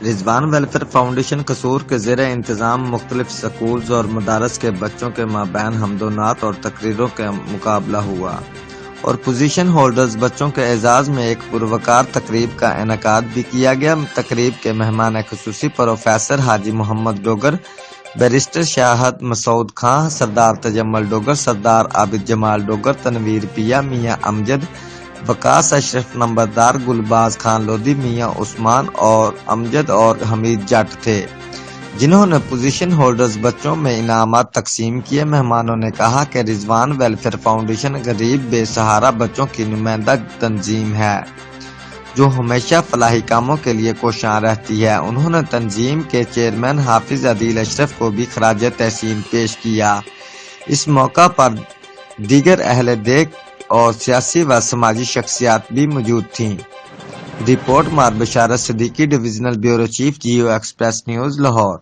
رضوان welfare foundation قصور کے زیر انتظام مختلف سکولز اور مدارس کے بچوں کے مابین حمد و نعت اور تقریروں کا مقابلہ ہوا اور پوزیشن ہولڈرز بچوں کے اعزاز میں ایک پروقار تقریب کا انعقاد بھی کیا گیا۔ تقریب کے مہمان خصوصی پروفیسر حاجی محمد ڈوگر، بیرسٹر شاہد مسعود خان، سردار تجمل ڈوگر، سردار عابد جمال ڈوگر، تنویر پیا، میاں امجد، وقاص اشرف نمبردار، گلباز خان لودھی، میاں عثمان اور امجد اور حمید جٹ تھے، جنہوں نے پوزیشن ہولڈرز بچوں میں انعامات تقسیم کیے۔ مہمانوں نے کہا کہ رضوان ویلفیئر فاؤنڈیشن غریب بے سہارا بچوں کی نمائندہ تنظیم ہے جو ہمیشہ فلاحی کاموں کے لیے کوشاں رہتی ہے۔ انہوں نے تنظیم کے چیئرمین حافظ عدیل اشرف کو بھی خراج تحسین پیش کیا۔ اس موقع پر دیگر اہل دیکھ اور سیاسی و سماجی شخصیات بھی موجود تھیں۔ رپورٹ مار Basharat Siddiqui, divisional bureau chief, Geo express news, Lahore.